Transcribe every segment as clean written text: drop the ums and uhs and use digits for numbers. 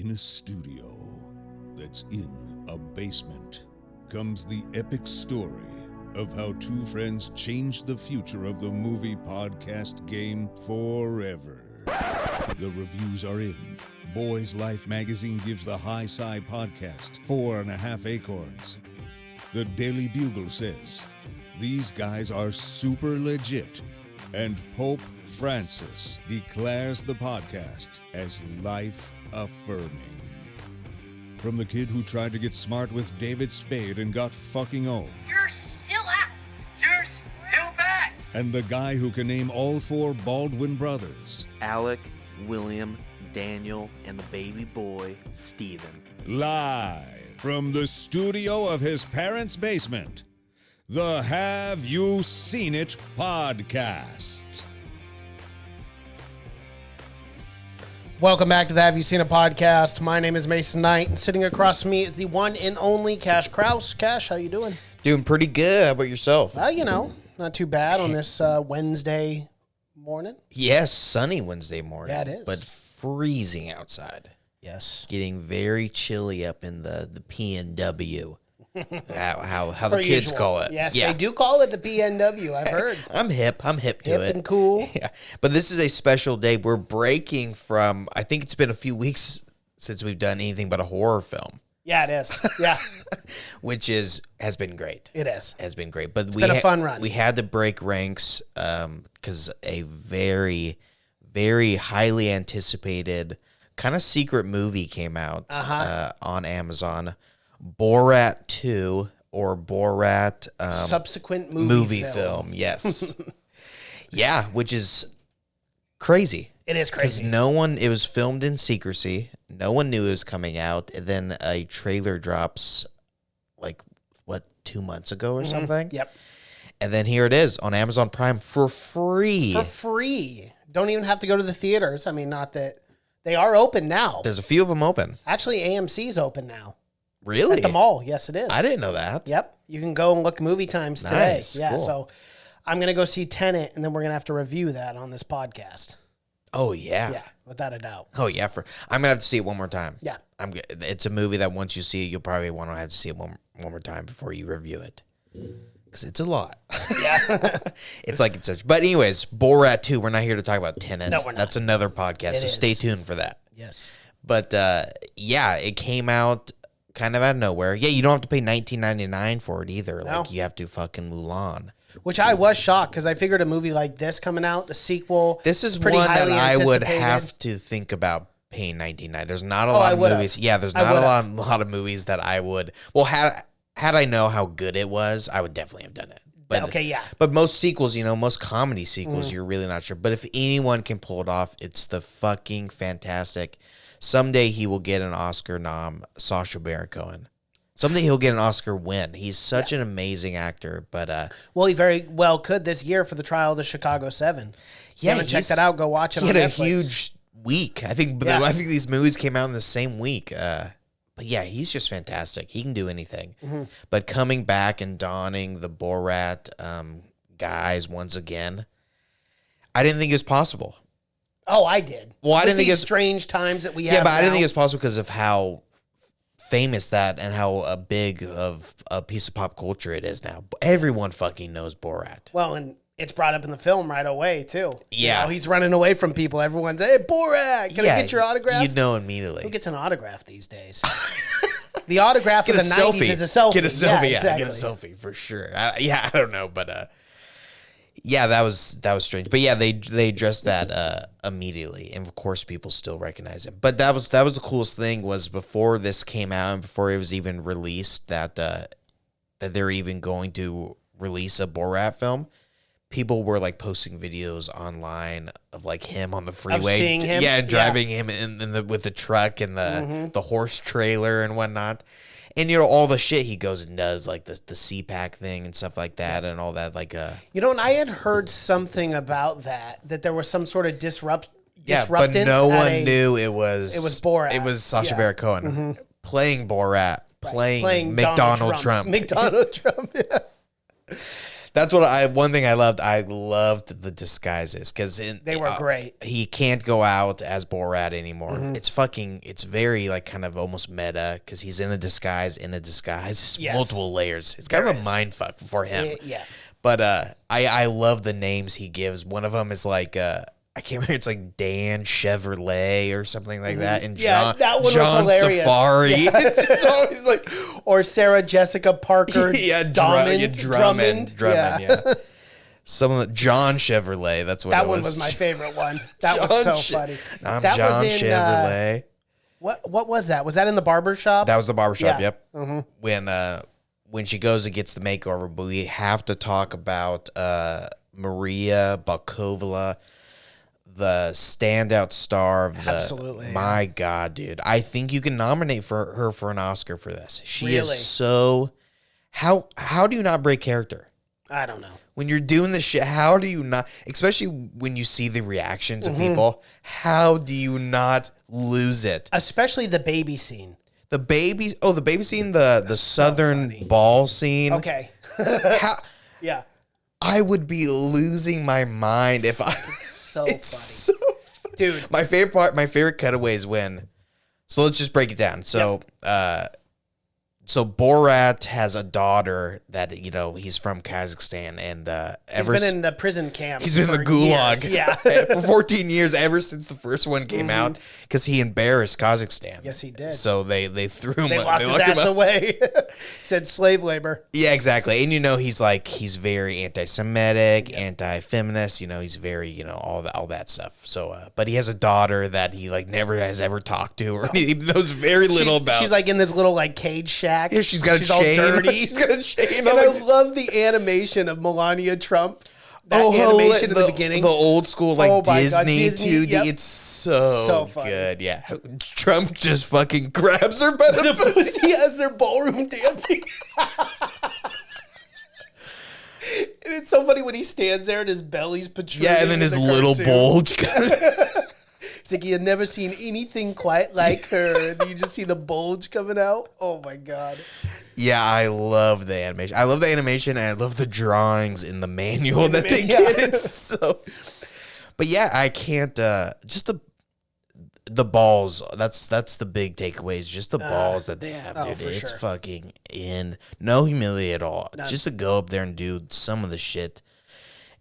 In a studio that's in a basement comes the epic story of how two friends changed the future of the movie podcast game forever. The reviews are in. Boys Life magazine gives the High Sci podcast 4.5 acorns. The Daily Bugle says, these guys are super legit. And Pope Francis declares the podcast as life-affirming. From the kid who tried to get smart with David Spade and got fucking old. You're still out. You're still bad. And the guy who can name all four Baldwin brothers. Alec, William, Daniel, and the baby boy, Stephen. Live from the studio of his parents' basement. The Have You Seen It podcast. Welcome back to the Have You Seen It podcast. My name is Mason Knight, and sitting across from me is the one and only Cash Kraus. Cash, how you doing? Doing pretty good. How about yourself? Well, not too bad on this Wednesday morning. Yes, sunny Wednesday morning. Yeah, it is. But freezing outside. Yes. Getting very chilly up in the PNW. how the Per kids usual. call it. Yes, yeah. they do call it the PNW, I've heard. I'm hip to Hip it. and cool. Yeah. But this is a special day. We're breaking from, I think it's been a few weeks since we've done anything but a horror film. Yeah, it is. Yeah. Which has been great. It is. Has been great. But It's been a fun run. We had to break ranks because a very, very highly anticipated kind of secret movie came out on Amazon. Borat 2 or Borat Subsequent movie film. Yes. Yeah, which is crazy. It is Because crazy. it was filmed in secrecy. No one knew it was coming out. And then a trailer drops 2 months ago or something? Yep. And then here it is on Amazon Prime for free. For free. Don't even have to go to the theaters. I mean, not that they are open now. There's a few of them open. Actually, AMC's open now. Really? At the mall. Yes, it is. I didn't know that. Yep. You can go and look movie times today. Nice. Yeah. Cool. So I'm going to go see Tenet, and then we're going to have to review that on this podcast. Oh, yeah. Yeah, without a doubt. Oh, yeah. I'm going to have to see it one more time. Yeah. It's a movie that once you see it, you'll probably want to have to see it one more time before you review it. Because it's a lot. Yeah. It's such. But anyways, Borat 2, we're not here to talk about Tenet. No, we're not. That's another podcast, so stay tuned for that. Yes. But, it came out kind of out of nowhere. Yeah, you don't have to pay $19.99 for it either. No. You have to fucking Mulan. Which I was shocked because I figured a movie like this coming out, the sequel. This is pretty one that highly I would anticipated. have to think about paying $19.99. There's not a lot of would've. movies. Yeah, there's I not a would've. lot of movies that I would. Well, had I know how good it was, I would definitely have done it. But, Okay, yeah. But most sequels, most comedy sequels, you're really not sure. But if anyone can pull it off, it's the fucking fantastic. Someday he will get an Oscar nom, Sacha Baron Cohen. Someday he'll get an Oscar win. He's such an amazing actor. But Well, he very well could this year for the trial of the Chicago 7. yeah, Haven't checked that out, go watch it He on had a Netflix. huge week. I think these movies came out in the same week. But yeah, he's just fantastic. He can do anything. Mm-hmm. But coming back and donning the Borat guys once again, I didn't think it was possible. Oh, I did. Well, I With didn't think these it's strange times that we have Yeah, but I didn't now. think it was possible because of how famous that and how big of a piece of pop culture it is now. Everyone fucking knows Borat. Well, and it's brought up in the film right away, too. Yeah. He's running away from people. Everyone's, hey, Borat, can I get your autograph? You'd know immediately. Who gets an autograph these days? The autograph Get of a the selfie. 90s is a selfie. Get a selfie. Yeah, Yeah, exactly. get a selfie for sure. I don't know, but yeah, that was strange. But yeah, they addressed that immediately, and of course, people still recognize it. But that was the coolest thing was before this came out and before it was even released that they're even going to release a Borat film. People were posting videos online of him on the freeway, seeing him? yeah, and driving him with the truck and the horse trailer and whatnot, and all the shit he goes and does, the CPAC thing and stuff like that, and all that, And I had heard something about that there was some sort of disruptance. but no one knew it was Borat. It was Sacha Yeah. Baron Cohen playing Borat, playing Donald McDonald Trump. McDonald Trump, yeah. That's what one thing I loved. I loved the disguises because They were great. He can't go out as Borat anymore. It's very like kind of almost meta because he's in a disguise, It's Yes. multiple layers. It's kind of a mind fuck for him. Yeah. But I love the names he gives. One of them is like I can't remember. It's like Dan Chevrolet or something like that. And Yeah, John, that one was John hilarious. Safari. Yeah. It's always like Or Sarah Jessica Parker. yeah, Drummond. yeah. Some of the John Chevrolet. That's what That it one was. was my favorite one. That was so funny. I'm that John was in, Chevrolet. What was that? Was that in the barber shop? That was the barbershop. Yeah. Yep. When she goes and gets the makeover, but we have to talk about Maria Bakovova, the standout star of the. Absolutely, My God, dude! I think you can nominate her for an Oscar for this. She Really? is so. How do you not break character? I don't know. When you're doing this shit, how do you not, especially when you see the reactions of people, how do you not lose it? Especially the baby scene. The baby scene, the southern ball scene. Okay. How, Yeah. I would be losing my mind if I. So It's funny. so funny. Dude. My favorite cutaway is when. So let's just break it down. So, so Borat has a daughter that he's from Kazakhstan, and He's been in the prison camp. he's been in the for gulag years. Yeah. for 14 years, ever since the first one came out, because he embarrassed Kazakhstan. Yes, he did. So they threw him. They locked his ass away. Said slave labor. Yeah, exactly. And he's very anti-Semitic, anti-feminist. He's very all that stuff. So, but he has a daughter that he never has ever talked to, or he knows very little about. She's in this little cage shack. Yeah, she's got a all chain. dirty. She's got a chain. And I love the animation of Melania Trump. That animation at the beginning. The old school Oh my God, Disney Disney, 2D. yep. It's so funny. good. Yeah. Trump just fucking grabs her by the pussy. He has their ballroom dancing. And it's so funny when he stands there and his belly's protruding. Yeah, and then in his the little cartoon. bulge. It's like you've never seen anything quite like her. And you just see the bulge coming out. Oh my God. Yeah, I love the animation. I love the animation, and I love the drawings in the manual that they Yeah. get. It's so. But yeah, I can't. Just the balls. That's the big takeaway. Is just the balls that they have, dude. for It's sure. fucking no humility at all. None. Just to go up there and do some of the shit.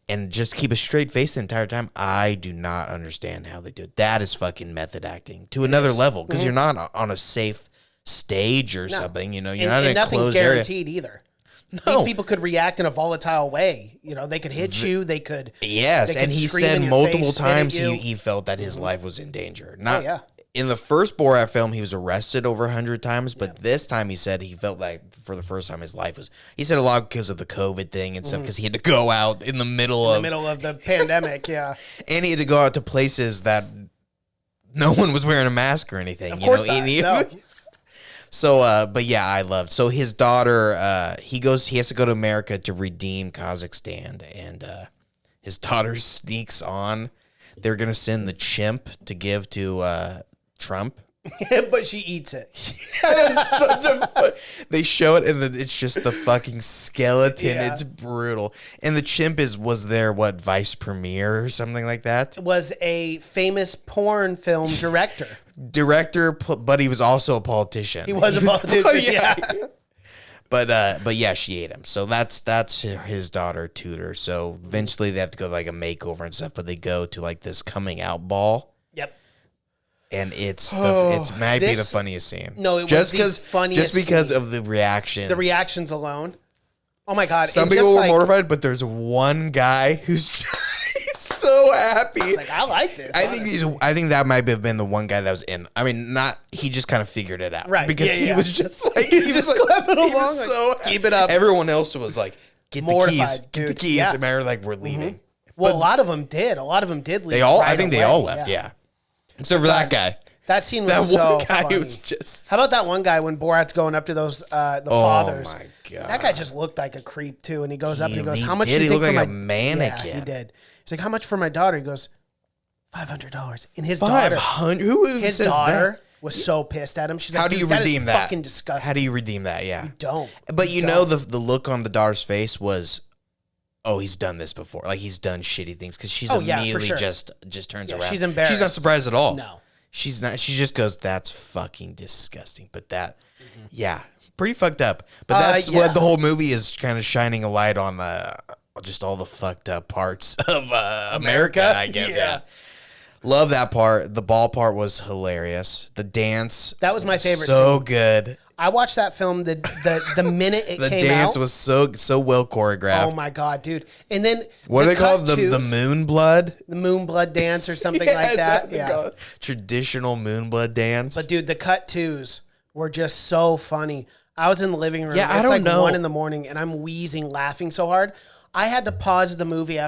And just keep a straight face the entire time. I do not understand how they do it. That is fucking method acting to another level, because you're not on a safe stage or something. You're not in a nothing's closed area. guaranteed either. No. These people could react in a volatile way. They could hit you. They could. Yes, they and could he scream in said your multiple face, spit at times you. he felt that his life was in danger. Not yeah. in the first Borat film, he was arrested over 100 times, but this time he said he felt like for the first time his life was. He said a lot because of the COVID thing and stuff, because he had to go out in the middle of the pandemic. Yeah. and he had to go out to places that no one was wearing a mask or anything. Of course not. No. So, but yeah, I loved. So his daughter, he has to go to America to redeem Kazakhstan, and his daughter sneaks on. They're gonna send the chimp to give to Trump. But she eats it. That's such a fun. They show it, and it's just the fucking skeleton. Yeah. It's brutal. And the chimp was their vice premier or something like that. Was a famous porn film director. Director, but he was also a politician. He was a politician. Yeah. But yeah, she ate him. So that's his daughter Tudor. So eventually they have to go to a makeover and stuff. But they go to this coming out ball. Yep. And it might be the funniest scene. No, it just was the funniest just because scene. of the reactions. The reactions alone. Oh my God. Some and people just were mortified, but there's one guy who's he's so happy. I like this. I think that might have been the one guy that was in. I mean, he just kind of figured it out, Right, Because yeah, he yeah. was just He was just clapping he along, was so keep it up. Everyone else was like, "Get Mortified, the keys, get the dude. keys." Yeah. And they were like, "We're leaving." Well, a lot of them did. A lot of them did leave. I think they all left. Yeah, except for that guy. That scene was That so one guy funny. was just. How about that one guy when Borat's going up to those the fathers? Oh my God. That guy just looked like a creep too. And he goes up and he goes, he "How much did. do you He think looked for like my a mannequin. Yeah, he did. He's like, "How much for my daughter?" He goes, $500. And his daughter, 500. Who his says daughter that? was so pissed at him. She's How like, do you "Dude, redeem that? that? Is fucking disgusting." How do you redeem that? Yeah. Don't. But You know don't. the look on the daughter's face was oh, he's done this before. Like he's done shitty things because she's Oh, yeah, for immediately sure. just turns around. she's embarrassed. She's not surprised at all. No. She's not. She just goes, "That's fucking disgusting." But that, yeah, pretty fucked up. But that's yeah. what the whole movie is kind of shining a light on. Just all the fucked up parts of America, I guess. Yeah. Love that part. The ball part was hilarious. The dance. That was my favorite So scene. good. I watched that film the minute it The came dance out. was so well choreographed. Oh my god, dude! And then What do they call it? The cut-tos, moon blood? the moon blood dance or something Yeah, like is that. what they Yeah. call it? Traditional moon blood dance. But dude, the cut twos were just so funny. I was in the living room. Yeah, I it's don't like know. 1 a.m. and I'm wheezing, laughing so hard. I had to pause the movie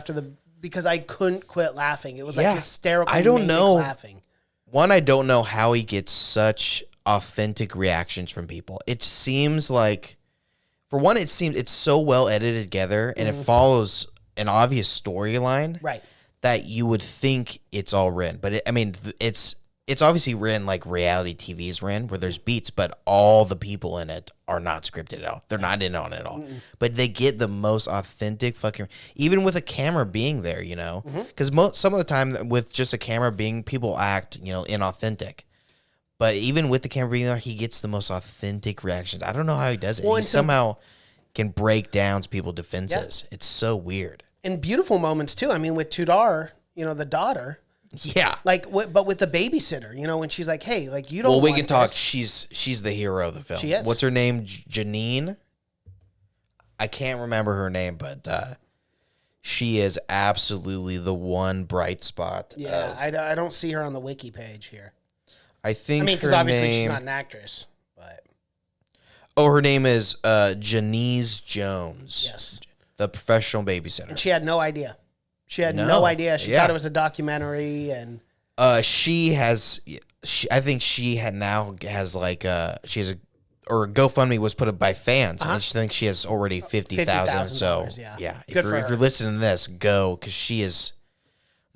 because I couldn't quit laughing. It was like Yeah, hysterical. I don't manic know. Laughing. One, I don't know how he gets such authentic reactions from people. It seems like, for one, it's so well edited together and it follows an obvious storyline, Right. that you would think it's all written. But it's obviously written like reality TV is written, where there's beats, but all the people in it are not scripted at all. They're not in on it at all. But they get the most authentic fucking, even with a camera being there, you know? Because some of the time with just a camera being, people act, inauthentic. But even with the camera being there, he gets the most authentic reactions. I don't know how he does it. Well, He and so- somehow can break down people's defenses. It's so weird. And beautiful moments too. I mean, with Tudor, the daughter, Yeah. but with the babysitter, when she's like, "Hey, like you don't." Well, we want can talk. this. She's the hero of the film. She is. What's her name? Janine. I can't remember her name, but she is absolutely the one bright spot. Yeah, of- I don't see her on the wiki page here. I think. I mean, because her obviously she's name- not an actress, but Oh, her name is Janice Jones. yes, The professional babysitter. and she had no idea. She had no No. idea. She Yeah. thought it was a documentary, and She has. I think she has like she has a, or GoFundMe was put up by fans, and she thinks she has already 50,000. So $50,000, yeah. yeah, Good for if her. you're listening to this, go, because she is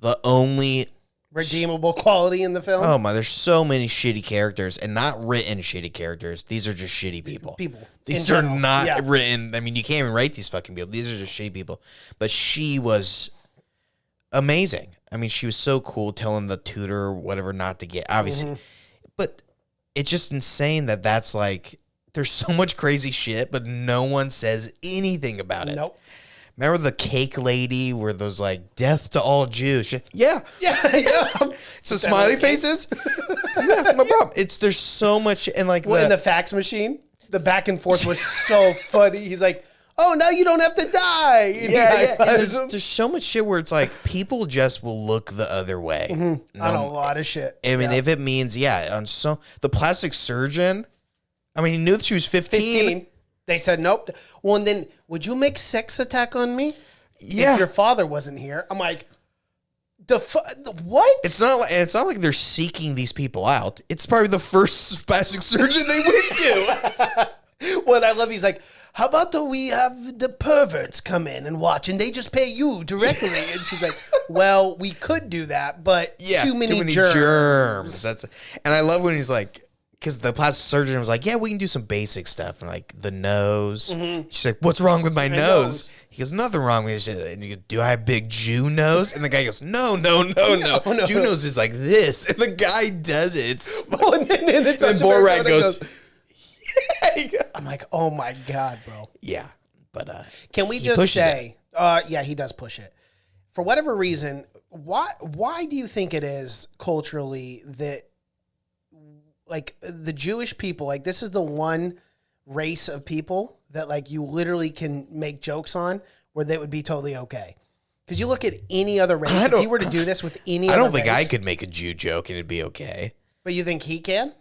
the only. redeemable quality in the film. Oh my, there's so many shitty characters, and not written shitty characters. These are just shitty people. These in are general. not Yeah. written. I mean, you can't even write these fucking people. These are just shitty people. But she was amazing. I mean, she was so cool, telling the tutor or whatever not to get, obviously. Mm-hmm. But it's just insane that's like, there's so much crazy shit, but no one says anything about it. Nope. Remember the cake lady where those like death to all Jews? Yeah. Yeah. So smiley faces? Yeah, no problem. There's so much, and like Well, in the fax machine, the back and forth was so funny. He's like, "Oh, now you don't have to die." And yeah, he yeah. And high-fives him there's so much shit where it's like people just will look the other way. on a lot of shit. I mean, Yeah. if it means the plastic surgeon. I mean, he knew that she was 15. 15. They said nope. Well, and then would you make sex attack on me Yeah, if your father wasn't here? I'm like, what? it's not like they're seeking these people out. It's probably the first plastic surgeon they went to. What I love, he's like, how about we have the perverts come in and watch, and they just pay you directly? And she's like, well, we could do that, but Yeah, too many germs. That's, and I love when he's like, because the plastic surgeon was like, yeah, we can do some basic stuff, and like the nose. She's like, what's wrong with my nose? nose. He goes, nothing wrong with it. And you go, do I have big Jew nose? And the guy goes, no. No. Jew nose is like this. And the guy does it. It's Oh, and then and Borat goes, I'm like, oh my God, bro. yeah. But Can we he just pushes say, yeah, he does push it. For whatever reason, why do you think it is culturally that, like, the Jewish people, like, this is the one race of people that, like, you literally can make jokes on where they would be totally okay? Because you look at any other race, if he were to do this with any I other don't think I race, could make a Jew joke and it'd be okay. But you think he can?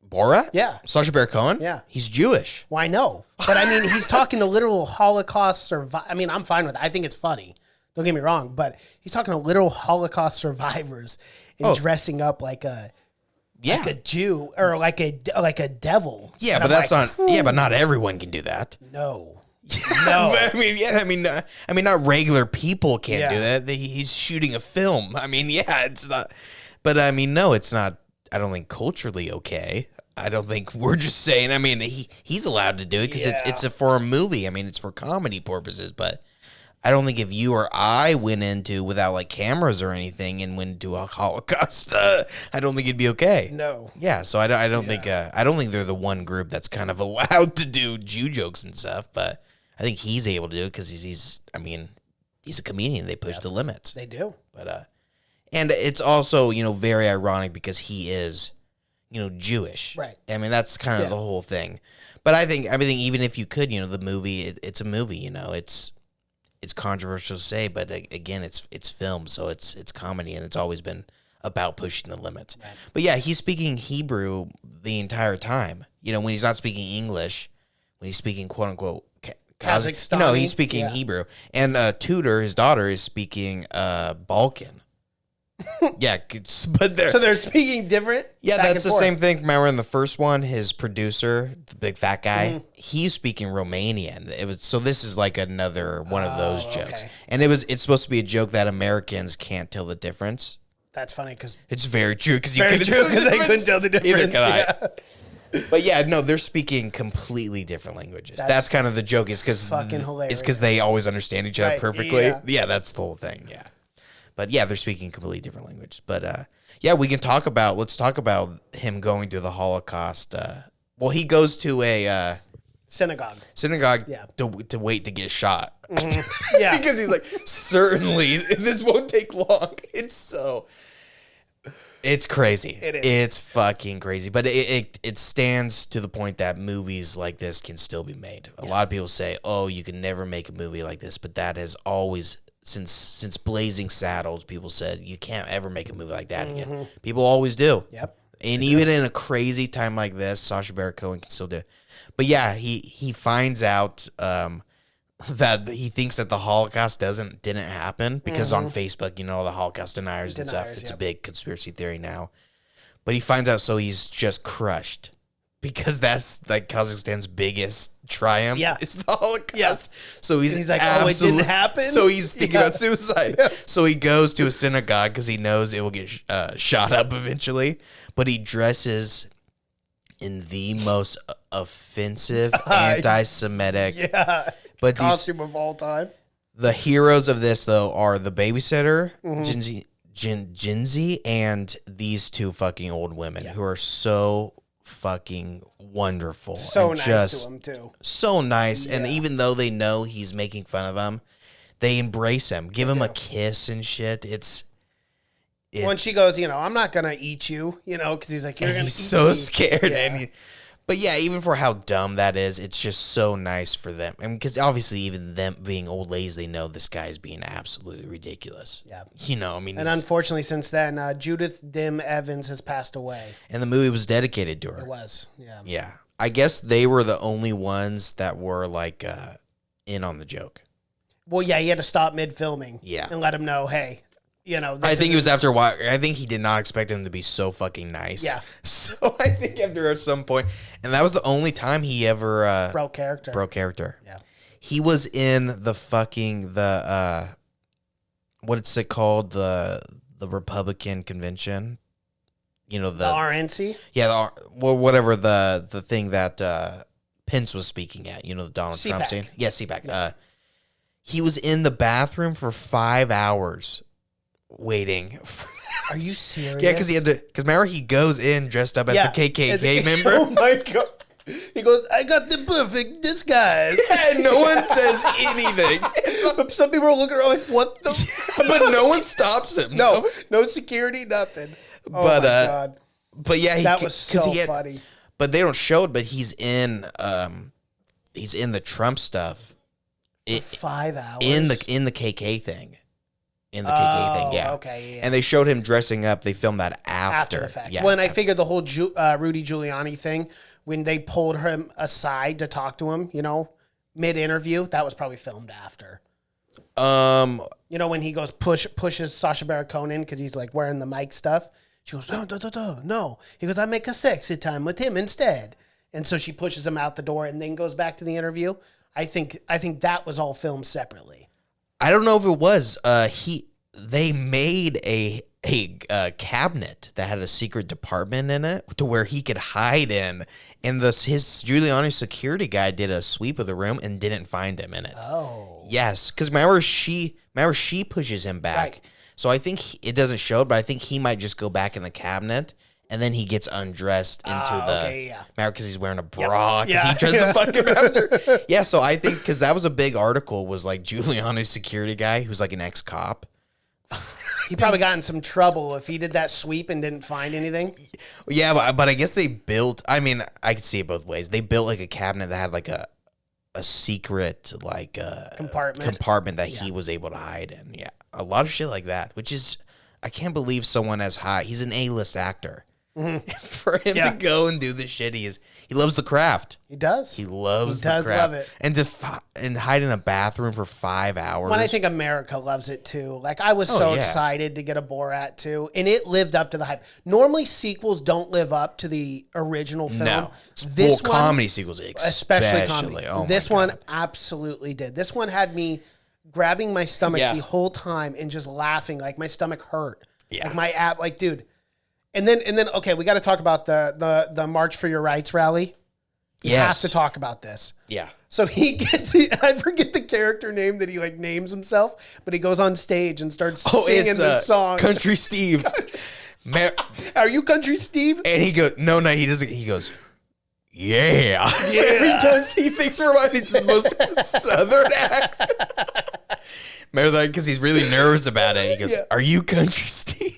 Borat? Yeah. Sacha Baron Cohen? Yeah. He's Jewish. Well, I know. But I mean, he's talking to literal Holocaust survivors. I mean, I'm fine with it. I think it's funny. Don't get me wrong. But he's talking to literal Holocaust survivors and dressing up like a Jew or like a devil. Yeah, And but I'm that's like, not. Yeah, but not everyone can do that. No. I mean, not regular people can't Yeah. do that. He's shooting a film. I mean, yeah, it's not. But I mean, no, it's not. I don't think culturally okay. I don't think we're just saying. I mean, he's allowed to do it because it's for a movie. I mean, it's for comedy purposes. But I don't think if you or I went into without like cameras or anything and went into a Holocaust, I don't think it'd be okay. No. Yeah, so I don't think they're the one group that's kind of allowed to do Jew jokes and stuff, but I think he's able to do it because he's a comedian. They push the limits. They do. But and it's also, very ironic because he is, Jewish. Right. I mean, that's kind of the whole thing. But I think even if you could, the movie, it's a movie, it's controversial to say, but again, it's film, so it's comedy, and it's always been about pushing the limits. Right. But yeah, he's speaking Hebrew the entire time. When he's not speaking English, when he's speaking quote unquote Kazakhstan. No, he's speaking Hebrew, and Tudor, his daughter, is speaking Balkan. Yeah, but they're speaking different. Yeah, that's the same thing. Remember in the first one, his producer, the big fat guy, he's speaking Romanian. So this is like another one of those jokes, and it's supposed to be a joke that Americans can't tell the difference. That's funny because it's very true because they couldn't tell the difference. Either can I. But yeah, no, they're speaking completely different languages. That's kind of the joke. Is because fucking hilarious. It's because they always understand each other perfectly. Yeah, that's the whole thing. Yeah. But yeah, they're speaking completely different languages. But yeah, let's talk about him going to the Holocaust. Well, he goes to a synagogue. Yeah. To wait to get shot. Mm-hmm. Yeah. Because he's like, certainly this won't take long. It's crazy. It is. It's fucking crazy. But it stands to the point that movies like this can still be made. A lot of people say, oh, you can never make a movie like this. But that has always, since Blazing Saddles, people said, you can't ever make a movie like that again. People always do. Yep. And even in a crazy time like this, Sacha Baron Cohen can still do it. But yeah, he finds out that he thinks that the Holocaust didn't happen because on Facebook, the Holocaust deniers and stuff. It's a big conspiracy theory now. But he finds out, so he's just crushed because that's like Kazakhstan's biggest triumph. Yeah, it's the Holocaust. Yeah. So he's like, oh, it didn't happen. So he's thinking about suicide. Yeah. So he goes to a synagogue because he knows it will get shot up eventually. But he dresses in the most offensive, anti-Semitic. But costume of all time. The heroes of this, though, are the babysitter, Jinzi, and these two fucking old women who are so fucking wonderful. So and nice to him, too. So nice. Yeah. And even though they know he's making fun of them, they embrace him, give him a kiss and shit. It's when she goes, I'm not going to eat you, because he's like, you're going to eat He's so me. scared. Yeah. But yeah, even for how dumb that is, it's just so nice for them. I mean, because obviously, even them being old ladies, they know this guy's being absolutely ridiculous. Yeah. And unfortunately, since then, Judith Dim Evans has passed away. And the movie was dedicated to her. It was, yeah. Yeah. I guess they were the only ones that were, like, in on the joke. Well, yeah, he had to stop mid-filming. Yeah. And let him know, hey, I think it was after a while. I think he did not expect him to be so fucking nice. Yeah. So I think after some point, and that was the only time he ever broke character. Yeah. He was in the fucking what's it called, the Republican convention. The RNC. Yeah. Whatever the thing that Pence was speaking at. The Donald CPAC. Trump scene. Yeah, CPAC. Yeah. He was in the bathroom for 5 hours. Waiting. Are you serious? Yeah, because remember he goes in dressed up as the KKK member. Oh my god! He goes, "I got the perfect disguise." Yeah, no one says anything. Some people are looking around like, "What the?" But no one stops him. No security, nothing. Oh my god! But yeah, that was so funny. But they don't show it. But he's in the Trump stuff. For 5 hours in the KK thing. In the KK thing, yeah. Okay, yeah. And they showed him dressing up. They filmed that after the fact. Yeah, when I figured the whole Rudy Giuliani thing, when they pulled him aside to talk to him, mid-interview, that was probably filmed after. When he goes pushes Sacha Baron Cohen because he's like wearing the mic stuff. She goes, no. He goes, I make a sexy time with him instead. And so she pushes him out the door and then goes back to the interview. I think that was all filmed separately. I don't know if it was. They made a a cabinet that had a secret department in it to where he could hide in. And his Giuliani's security guy did a sweep of the room and didn't find him in it. Oh. Yes, because remember she pushes him back. Right. So I think it doesn't show it, but I think he might just go back in the cabinet. And then he gets undressed into remember, because he's wearing a bra, because he tries to fuck him after. Yeah, so I think, because that was a big article, was like Giuliani's security guy, who's like an ex-cop. He probably got in some trouble if he did that sweep and didn't find anything. Yeah, but I guess they built, I mean, I could see it both ways. They built like a cabinet that had like a secret like compartment that he was able to hide in. Yeah, a lot of shit like that, which is, I can't believe someone as high, he's an A-list actor. Mm-hmm. For him to go and do the shit, he loves the craft. He does. He loves the craft. Love it. And hide in a bathroom for 5 hours. When I think America loves it too. Like, I was so excited to get a Borat too, and it lived up to the hype. Normally sequels don't live up to the original film. No. This one, comedy sequels especially comedy. Oh this one absolutely did. This one had me grabbing my stomach the whole time and just laughing, like my stomach hurt. Yeah. Like my app, like, dude. And then okay, we got to talk about the March for Your Rights rally. We have to talk about this. Yeah. So he gets, I forget the character name that he like names himself, but he goes on stage and starts singing this song. Country Steve. Are you Country Steve? And he goes, no, he doesn't. He goes, yeah. He thinks we're on his most southern accent. Remember that? Because he's really nervous about it. He goes, are you Country Steve?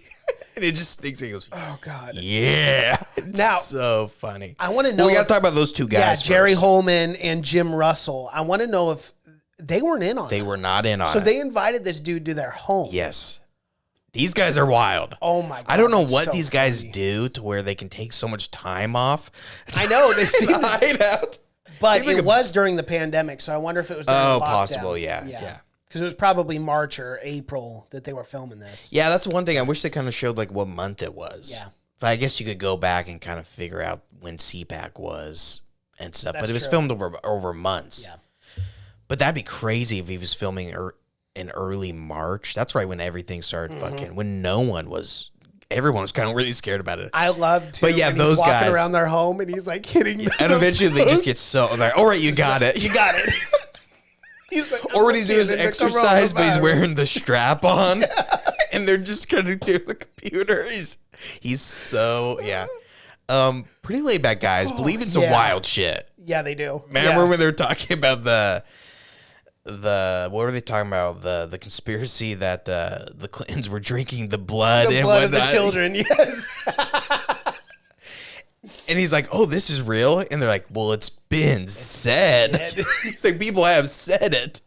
And it just stinks. He goes, oh, God. Yeah. It's now, so funny. I want to know. We got to talk about those two guys. Yeah, Jerry Holman and Jim Russell. I want to know if they weren't in on it. They were not in on it. So they invited this dude to their home. Yes. These guys are wild. Oh, my God. I don't know what these guys do to where they can take so much time off. I know. They seem to hide out. But it was during the pandemic, so I wonder if it was during lockdown. Possible, yeah. Because it was probably March or April that they were filming this. Yeah, that's one thing. I wish they kind of showed like what month it was. Yeah. But I guess you could go back and kind of figure out when CPAC was and stuff. But it was filmed over months. Yeah. But that'd be crazy if he was filming in early March. That's right when everything started fucking, when everyone was kind of really scared about it. I love to. But yeah, and those he's walking guys around their home and he's like hitting them. And eventually they just get so like, all right, you got it. You got it. He's like, or when he's doing his exercise, but he's wearing the strap on, and they're just kind of doing the computer. He's so pretty laid back guys. Believe in some wild shit. Yeah, they do. Remember when they were talking about the what were they talking about? The conspiracy that the Clintons were drinking the blood of the children. Yes. And he's like, oh, this is real? And they're like, well, it's been said. It's like, people have said it.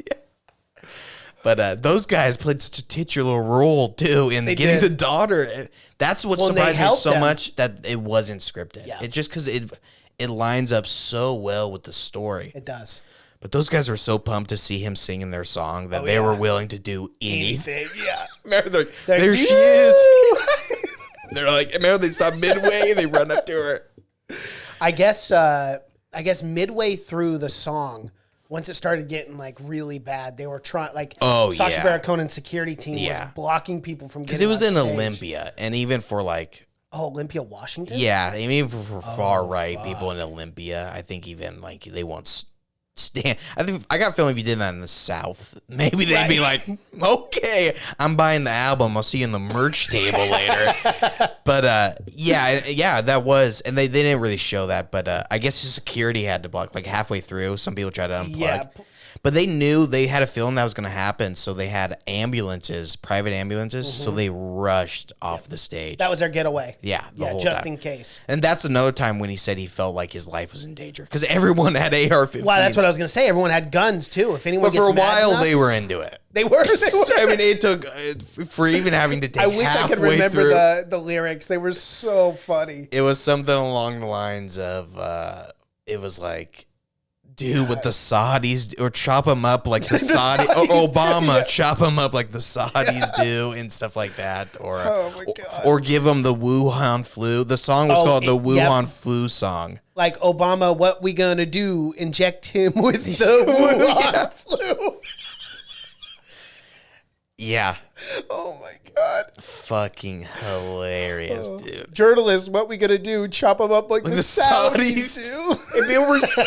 But those guys played such a titular role, too, in getting the daughter. That's what surprised me so much, that it wasn't scripted. Yeah. It just because it lines up so well with the story. It does. But those guys were so pumped to see him singing their song that they were willing to do anything. Yeah. Remember, there she is. They're like, remember, they stop midway, they run up to her. I guess midway through the song, once it started getting like really bad, they were trying Sacha Baron Cohen's security team was blocking people from getting. Because it was in Olympia, and even for like Olympia, Washington. Yeah, even for far right people in Olympia, I think even like they won't stand. I think I got a feeling if you did that in the South, maybe they'd be like, okay, I'm buying the album. I'll see you in the merch table later. But that was, and they didn't really show that. But I guess the security had to block like halfway through. Some people tried to unplug. Yeah. But they knew they had a feeling that was going to happen, so they had ambulances, private ambulances, so they rushed off the stage. That was their getaway. Yeah, just in case. And that's another time when he said he felt like his life was in danger, because everyone had AR-15s. Well, that's what I was going to say. Everyone had guns, too. If anyone But for a while, they were into it. They were. I mean, it took, for even having to take I wish I could remember the lyrics. They were so funny. It was something along the lines of, it was like, do what the Saudis or chop them up like the Saudis. Obama chop them up like the Saudis do and stuff like that. Or give them the Wuhan flu. The song was called the Wuhan flu song. Like Obama, what we gonna do? Inject him with the Wuhan flu. Yeah. Oh my God. Fucking hilarious, dude. Journalists, what we gonna do? Chop them up like Like the the Saudis Saudis. do? And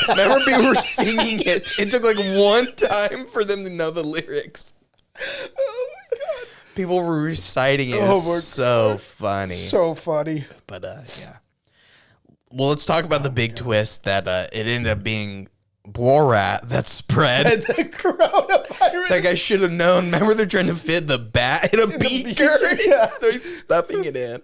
remember people were singing it. It took like one time for them to know the lyrics. Oh my God. People were reciting it. It Oh was my so funny. So funny. But yeah. Well, let's talk about the big twist that it ended up being Borat that spread. And the coronavirus. It's like I should have known. Remember they're trying to fit the bat in a beaker? yeah. They're stuffing it in.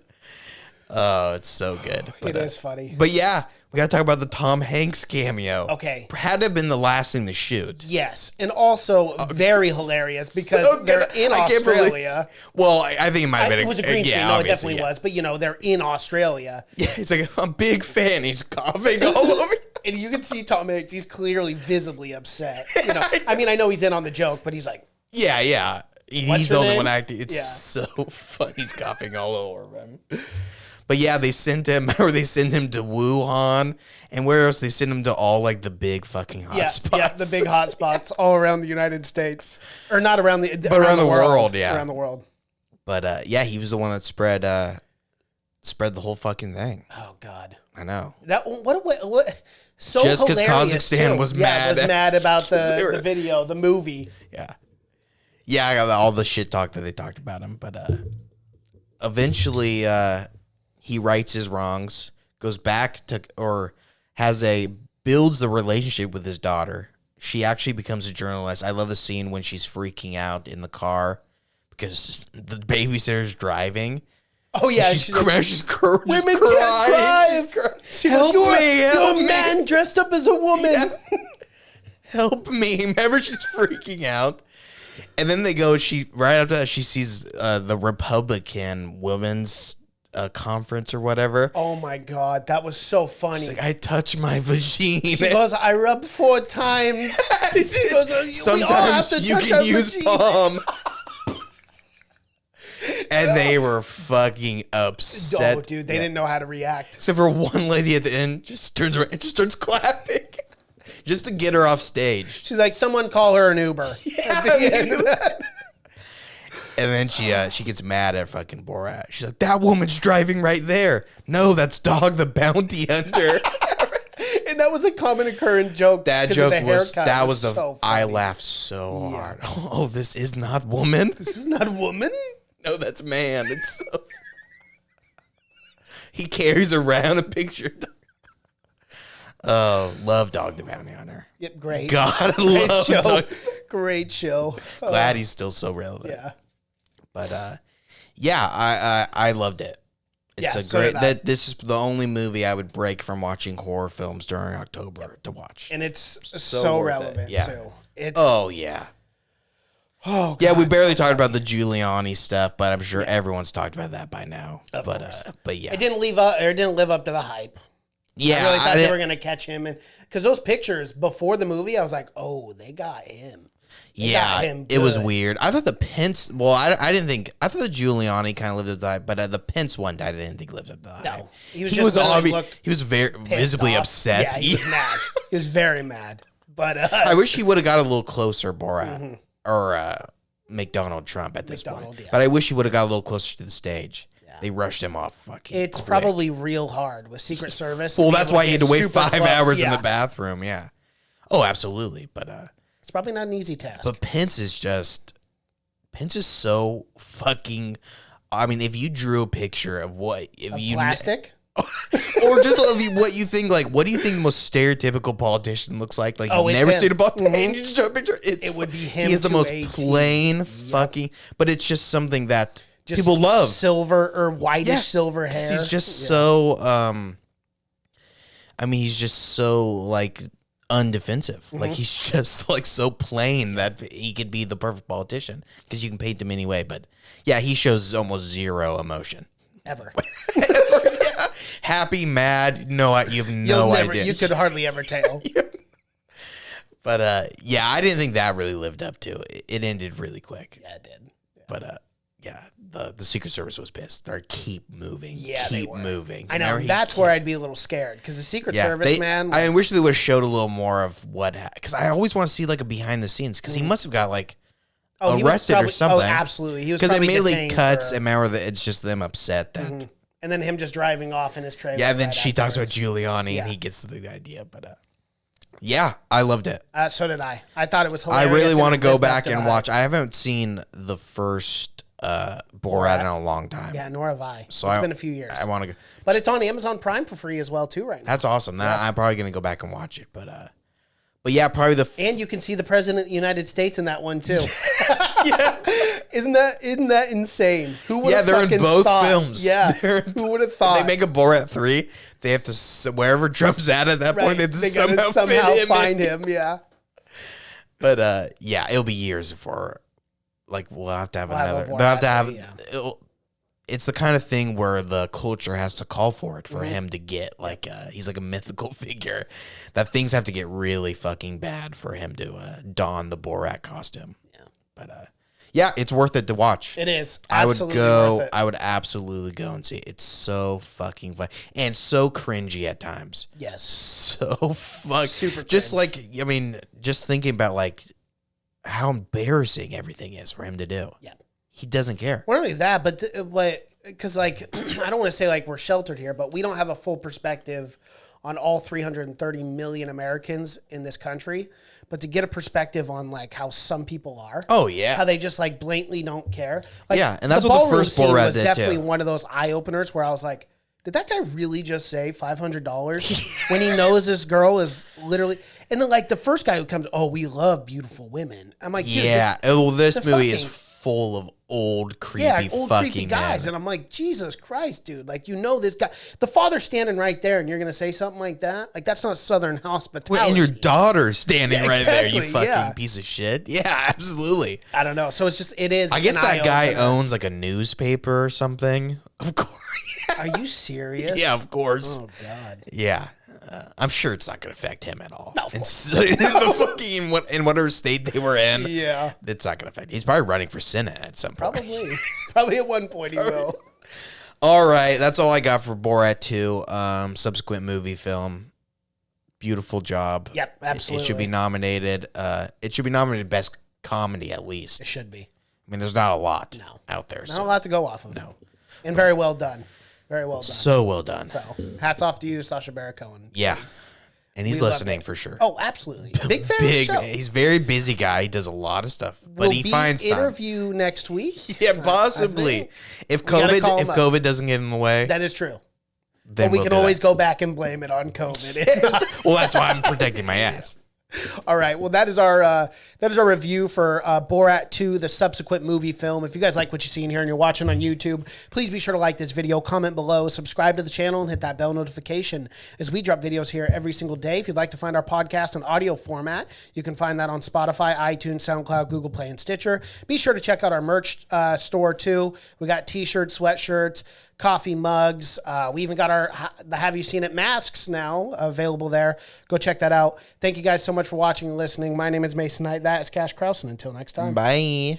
Oh, it's so good. But, It is funny. But yeah, we got to talk about the Tom Hanks cameo. Okay. Had to have been the last thing to shoot. Yes, and also very hilarious because So good. they're in I can't believe- Australia. Well, I think it might have been It was a green screen. yeah, No, it obviously, definitely was. But, you know, they're in Australia. Yeah, he's like, I'm a big fan. He's coughing all over. And you can see Tom Hanks. He's clearly visibly upset. You know, I mean, I know he's in on the joke, but he's like, Yeah. What's He's her the only name? one acting. It's Yeah. so funny. He's coughing all over him. But yeah, they sent him to Wuhan, and where else? They sent him to all like the big fucking hotspots. yeah, the big hot spots all around the United States. Or not around the around the world, yeah. Around the world. But yeah, he was the one that spread the whole fucking thing. Oh, God. I know. What so Just 'cause hilarious, Kazakhstan too. was Yeah, mad was at- mad about they were- the video, the movie. Yeah, I got all the shit talk that they talked about him. But eventually, he rights his wrongs, goes back to builds the relationship with his daughter. She actually becomes a journalist. I love the scene when she's freaking out in the car because the babysitter's driving. Oh, yeah. She's like, crying. She's crying. women can't drive. She's crying. She Help goes, me, you're help a me. man dressed up as a woman. Yeah. Help me. Remember, she's freaking out. And then they go, right after that, she sees the Republican Women's Conference or whatever. Oh, my God. That was so funny. She's like, I touch my vagine. She goes, I rub 4 times. She goes, we all have Sometimes to you touch can our use vagina. palm. And they were fucking upset. Oh, dude, they didn't know how to react. Except for one lady at the end just turns around and just starts clapping. Just to get her off stage. She's like, someone call her an Uber. At the end of that. And then she gets mad at fucking Borat. She's like, that woman's driving right there. No, that's Dog the Bounty Hunter. And that was a common occurrent joke. That 'cause joke of the was, haircut. that It was the, so I funny. laughed so hard. Oh, this is not woman. This is not a woman? No, that's man. It's so... He carries around a picture of Dog. Oh, love Dog the Bounty Hunter. Yep, great. God, I Great love show. Dog. Great show. Glad he's still so relevant. Yeah. But yeah, I loved it. It's Yeah, a so great did I. this is the only movie I would break from watching horror films during October to watch. And it's so worth it. relevant, Yeah. too. It's, Oh yeah. oh, Yeah, we God, barely so talked funny. about the Giuliani stuff, but I'm sure everyone's talked about that by now. Of course. But yeah. It didn't live up to the hype. Yeah, I really thought they didn't- were going to catch him. And because those pictures before the movie, I was like, oh, they got him. They got him it was good. weird. I thought the Pence. Well, I didn't think. I thought the Giuliani kind of lived up to the hype, but the Pence one, I didn't think lived up to the hype. No. He was just literally looked He was very pissed visibly off. upset. Yeah, he was mad. He was very mad. But I wish he would have got a little closer, Borat, or McDonald Trump at this McDonald, point. yeah. But I wish he would have got a little closer to the stage. They rushed him off. Fucking. it's quick. probably real hard with Secret Service. Well, to be that's able why he had get to wait super 5 close. hours in Yeah. the bathroom. Yeah. Oh, absolutely. But It's probably not an easy task. Pence is so fucking. I mean, if you drew a picture of Plastic? or just what you think, like, what do you think the most stereotypical politician looks like? Like, Oh, you've it's never him. seen a politician. Mhm. You just show a picture. It would be him He is the to most a T. plain fucking, but it's just something that Just people love. silver or whitish Yeah, silver 'Cause hair. he's just so. I mean, he's just so like undefensive. Mm-hmm. Like he's just like so plain that he could be the perfect politician because you can paint him any way. But yeah, he shows almost zero emotion. ever. Yeah. Happy, mad. No, you have no idea. You could hardly ever tell. But yeah, I didn't think that really lived up to it. It ended really quick. Yeah, it did. But yeah, the Secret Service was pissed. They're keep moving. Yeah, they keep were. moving. I know. Remember, he That's where I'd be a little scared because the Secret Service, man. I wish they would have showed a little more of what, because I always want to see like a behind the scenes because he must have got like he was arrested probably, or something. Oh, absolutely. He was Because it probably mainly detained cuts for- and remember that it's just them upset that. and then him just driving off in his trailer. Yeah, and then right she talks about afterwards. Giuliani Yeah. and he gets the idea. But yeah, I loved it. So did I. I thought it was I hilarious. really and want it to go lived up back to and the watch. hype. I haven't seen the first Borat in a long time. Yeah, nor have I. So It's I- been a few years. I want to go. But it's on Amazon Prime for free as well, too, right now. That's awesome. I'm probably going to go back and watch it. But yeah, probably And you can see the President of the United States in that one, too. Yeah. Isn't that insane? Who would have they're in fucking both thought? films. Yeah. They're in Who would have thought? They make a Borat 3. They have to, wherever Trump's at that point, they have to They gotta somehow fit him find in. him, yeah. But yeah, it'll be years before, like, we'll have to have We'll have a another. Borat They'll have to have. 3, yeah. It's the kind of thing where the culture has to call for it for him to get like he's like a mythical figure. That things have to get really fucking bad for him to don the Borat costume. Yeah, but yeah, it's worth it to watch. It is. I would Absolutely go. worth it. I would absolutely go and see it. It's so fucking fun and so cringy at times. Yes. So fuck. Super Just cringe. like I mean, just thinking about like how embarrassing everything is for him to do. Yeah. He doesn't care. Not only that, but because like I don't want to say like we're sheltered here, but we don't have a full perspective on all 330 million Americans in this country. But to get a perspective on like how some people are, Oh yeah. how they just like blatantly don't care. Like, Yeah, and that's what the ballroom first scene Borat was did, definitely too. one of those eye openers where I was like, did that guy really just say $500 when he knows this girl is literally? And then like the first guy who comes, oh, we love beautiful women. I'm like, dude, Yeah. this This movie is fucking- full of old creepy old fucking creepy guys, men. and I'm like, Jesus Christ, dude! Like, you know this guy, the father's standing right there, and you're gonna say something like that? Like, that's not Southern hospitality. Well, and your daughter's standing Yeah, right there, you exactly, fucking yeah. piece of shit. Yeah, absolutely. I don't know. So it's just, it is. I guess an that guy eye-opener. owns like a newspaper or something. Of course. Are you serious? Yeah, of course. Oh God. Yeah. I'm sure it's not going to affect him at all. No, of And course. so- the fucking in whatever state they were in, Yeah. it's not going to affect. He's probably running for Senate at some point. Probably. Probably at one point he will. All right, that's all I got for Borat 2. Subsequent movie film. Beautiful job. Yep, absolutely. It should be nominated. It should be nominated best comedy at least. It should be. I mean, there's not a lot No. out there. Not a lot to go off of. No. And very well done. Very well done. So well done. So, hats off to you, Sacha Baron Cohen. Yeah. And he's we loved listening it. for sure. Oh, absolutely. Big fan Big. of the show. He's a very busy guy. He does a lot of stuff, but Will he be finds time. interview next week. Yeah, I possibly. think. If We gotta call COVID, him up. doesn't get in the way, That is true. then But we we'll can do always that. go back and blame it on COVID. Well, that's why I'm protecting my ass. All right. Well, that is our review for Borat 2, the subsequent movie film. If you guys like what you're seeing here and you're watching on YouTube, please be sure to like this video, comment below, subscribe to the channel, and hit that bell notification as we drop videos here every single day. If you'd like to find our podcast in audio format, you can find that on Spotify, iTunes, SoundCloud, Google Play, and Stitcher. Be sure to check out our merch store too. We got t-shirts, sweatshirts, coffee mugs. We even got the Have You Seen It masks now available there. Go check that out. Thank you guys so much for watching and listening. My name is Mason Knight. That is Cash Krause. And until next time. Bye.